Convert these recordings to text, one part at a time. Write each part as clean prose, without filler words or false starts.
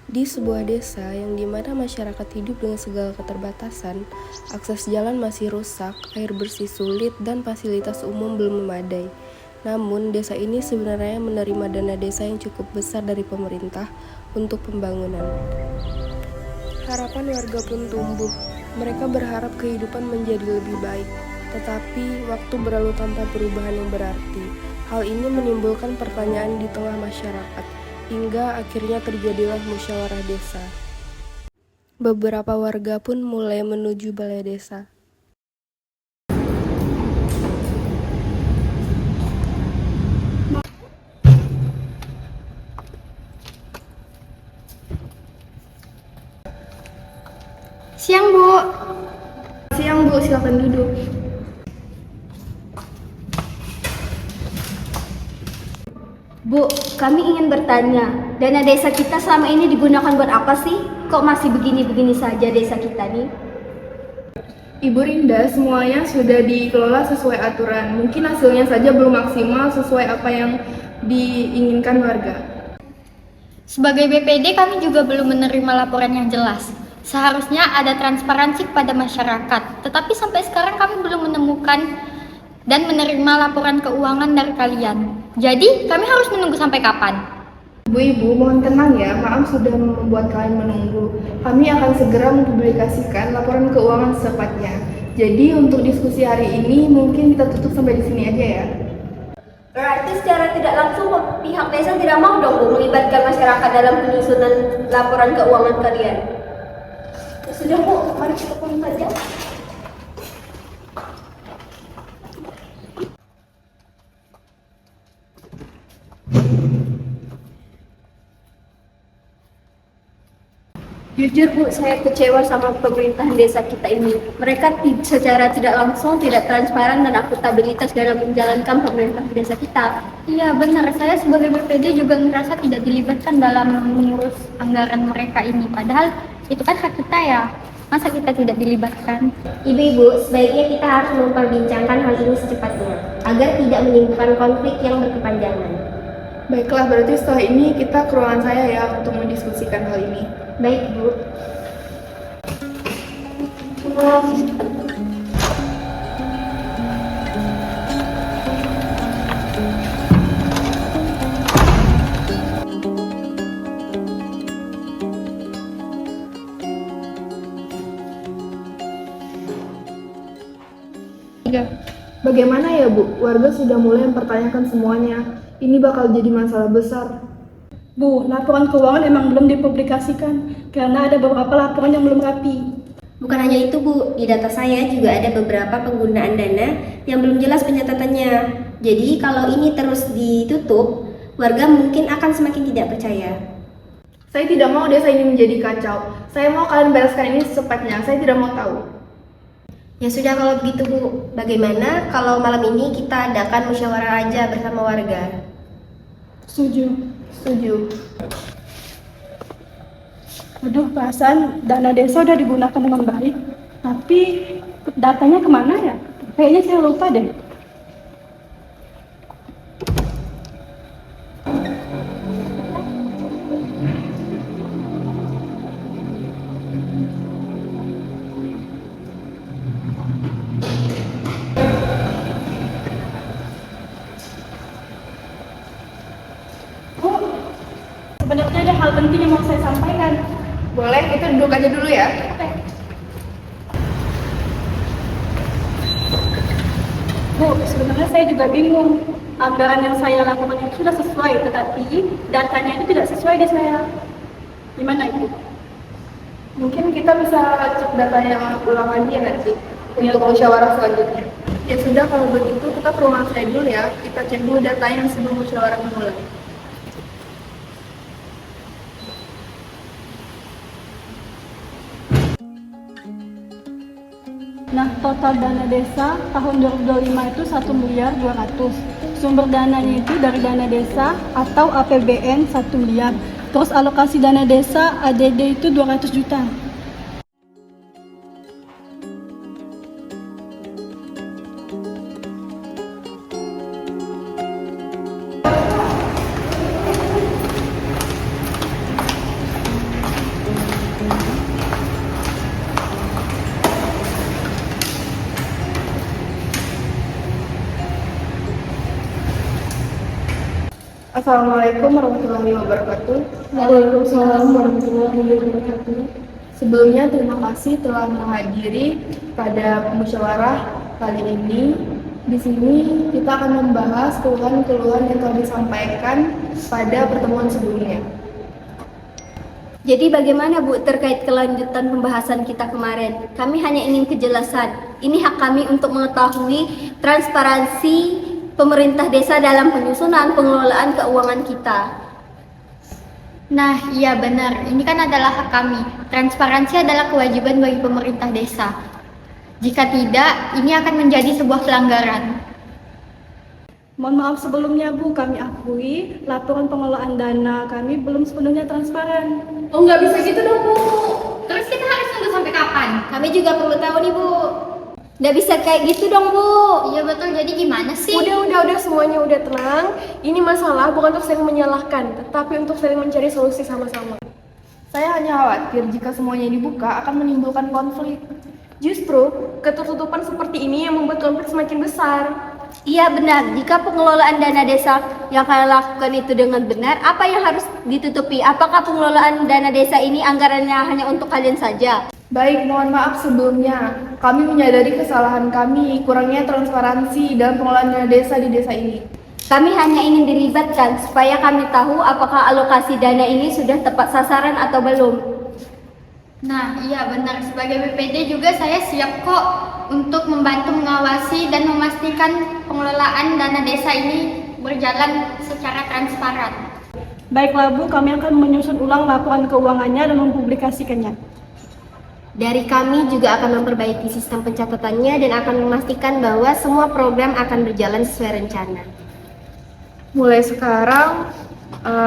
Di sebuah desa yang dimana masyarakat hidup dengan segala keterbatasan, akses jalan masih rusak, air bersih sulit, dan fasilitas umum belum memadai. Namun, desa ini sebenarnya menerima dana desa yang cukup besar dari pemerintah untuk pembangunan. Harapan warga pun tumbuh. Mereka berharap kehidupan menjadi lebih baik, tetapi waktu berlalu tanpa perubahan yang berarti. Hal ini menimbulkan pertanyaan di tengah masyarakat, hingga akhirnya terjadilah musyawarah desa. Beberapa warga pun mulai menuju balai desa. Siang, Bu. Siang, Bu, silakan duduk. Bu, kami ingin bertanya, dana desa kita selama ini digunakan buat apa sih? Kok masih begini-begini saja desa kita nih? Ibu Rinda, semuanya sudah dikelola sesuai aturan. Mungkin hasilnya saja belum maksimal sesuai apa yang diinginkan warga. Sebagai BPD, kami juga belum menerima laporan yang jelas. Seharusnya ada transparansi kepada masyarakat, tetapi sampai sekarang kami belum menemukan dan menerima laporan keuangan dari kalian. Jadi, kami harus menunggu sampai kapan? Ibu-ibu, mohon tenang ya, maaf sudah membuat kalian menunggu. Kami akan segera mempublikasikan laporan keuangan secepatnya. Jadi, untuk diskusi hari ini mungkin kita tutup sampai di sini aja ya. Berarti secara tidak langsung pihak desa tidak mau dong, Bu, melibatkan masyarakat dalam penyusunan laporan keuangan kalian. Sudah, Bu, mari kita pulang saja. Jujur, Bu, saya kecewa sama pemerintahan desa kita ini. Mereka secara tidak langsung, tidak transparan dan akuntabilitas dalam menjalankan pemerintahan desa kita. Iya, benar. Saya sebagai BPD juga merasa tidak dilibatkan dalam mengurus anggaran mereka ini. Padahal itu kan hak kita ya. Masa kita tidak dilibatkan? Ibu-ibu, sebaiknya kita harus memperbincangkan hal ini secepatnya, agar tidak menimbulkan konflik yang berkepanjangan. Baiklah, berarti setelah ini kita ke ruangan saya ya untuk mendiskusikan hal ini. Baik, Bu. Bagaimana ya, Bu? Warga sudah mulai mempertanyakan semuanya. Ini bakal jadi masalah besar. Bu, laporan keuangan emang belum dipublikasikan karena ada beberapa laporan yang belum rapi. Bukan hanya itu, Bu, di data saya juga ada beberapa penggunaan dana yang belum jelas pencatatannya. Jadi kalau ini terus ditutup, warga mungkin akan semakin tidak percaya. Saya tidak mau desa ini menjadi kacau. Saya mau kalian bereskan ini secepatnya. Saya tidak mau tahu. Ya sudah kalau begitu, Bu. Bagaimana kalau malam ini kita adakan musyawarah aja bersama warga? Setuju. Setuju. Aduh, perasaan dana desa udah digunakan dengan baik, tapi datanya kemana ya? Kayaknya saya lupa deh. Sebenarnya ada hal penting yang mau saya sampaikan. Boleh, kita duduk aja dulu ya. Bu, sebenarnya saya juga bingung. Anggaran yang saya lakukan itu sudah sesuai, tetapi datanya itu tidak sesuai di saya. Gimana Ibu? Mungkin kita bisa cek data yang ulang lagi ya nanti untuk musyawarah selanjutnya. Ya sudah, kalau begitu kita ke rumah saya dulu ya. Kita cek dulu data yang sebelum musyawarah dimulai. Nah, total dana desa tahun 2025 itu 1.200.000.000. Sumber dananya itu dari dana desa atau APBN 1 miliar. Terus alokasi dana desa ADD itu 200 juta. Assalamualaikum warahmatullahi wabarakatuh. Waalaikumsalam warahmatullahi wabarakatuh. Sebelumnya terima kasih telah menghadiri pada musyawarah kali ini. Di sini kita akan membahas keluhan-keluhan yang telah disampaikan pada pertemuan sebelumnya. Jadi bagaimana Bu terkait kelanjutan pembahasan kita kemarin? Kami hanya ingin kejelasan. Ini hak kami untuk mengetahui transparansi pemerintah desa dalam penyusunan pengelolaan keuangan kita. Nah, iya benar. Ini kan adalah hak kami. Transparansi adalah kewajiban bagi pemerintah desa. Jika tidak, ini akan menjadi sebuah pelanggaran. Mohon maaf sebelumnya Bu, kami akui laporan pengelolaan dana kami belum sepenuhnya transparan. Oh, nggak bisa gitu dong, Bu. Terus kita harus tunggu sampai kapan? Kami juga perlu tahu nih Bu. Nggak bisa kayak gitu dong Bu. Iya betul, jadi gimana sih? Udah semuanya udah tenang. Ini masalah bukan untuk saling menyalahkan, tetapi untuk saling mencari solusi sama-sama. Saya hanya khawatir jika semuanya dibuka akan menimbulkan konflik. Justru ketertutupan seperti ini yang membuat konflik semakin besar. Iya benar, jika pengelolaan dana desa yang kalian lakukan itu dengan benar, apa yang harus ditutupi? Apakah pengelolaan dana desa ini anggarannya hanya untuk kalian saja? Baik, mohon maaf sebelumnya. Kami menyadari kesalahan kami, kurangnya transparansi dalam pengelolaan dana desa di desa ini. Kami hanya ingin dilibatkan supaya kami tahu apakah alokasi dana ini sudah tepat sasaran atau belum. Nah, iya benar. Sebagai BPD juga saya siap kok untuk membantu mengawasi dan memastikan pengelolaan dana desa ini berjalan secara transparan. Baiklah Bu, kami akan menyusun ulang laporan keuangannya dan mempublikasikannya. Dari kami juga akan memperbaiki sistem pencatatannya dan akan memastikan bahwa semua program akan berjalan sesuai rencana. Mulai sekarang,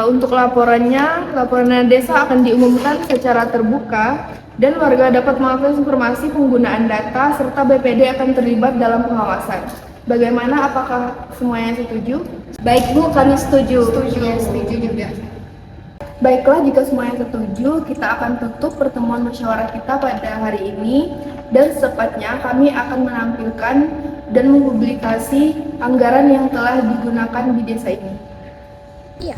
untuk laporan dana desa akan diumumkan secara terbuka dan warga dapat mengakses informasi penggunaan data serta BPD akan terlibat dalam pengawasan. Bagaimana, apakah semuanya setuju? Baik Bu, kami setuju. Setuju juga. Baiklah, jika semuanya setuju, kita akan tutup pertemuan musyawarah kita pada hari ini dan secepatnya kami akan menampilkan dan mempublikasi anggaran yang telah digunakan di desa ini. Iya.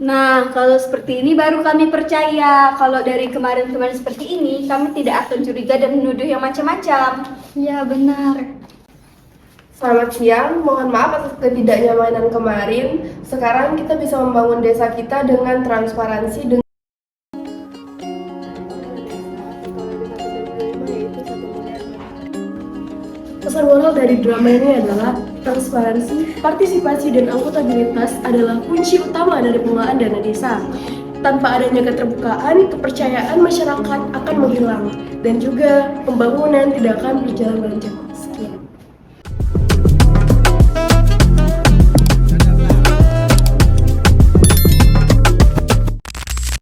Nah, kalau seperti ini baru kami percaya. Kalau dari kemarin-kemarin seperti ini, kami tidak akan curiga dan menuduh yang macam-macam. Iya benar. Selamat siang, mohon maaf atas ketidaknyamanan kemarin. Sekarang kita bisa membangun desa kita dengan transparansi dengan pesan moral dari drama ini adalah transparansi, partisipasi, dan akuntabilitas adalah kunci utama dari pengelolaan dana desa. Tanpa adanya keterbukaan, kepercayaan masyarakat akan menghilang dan juga pembangunan tidak akan berjalan lancar.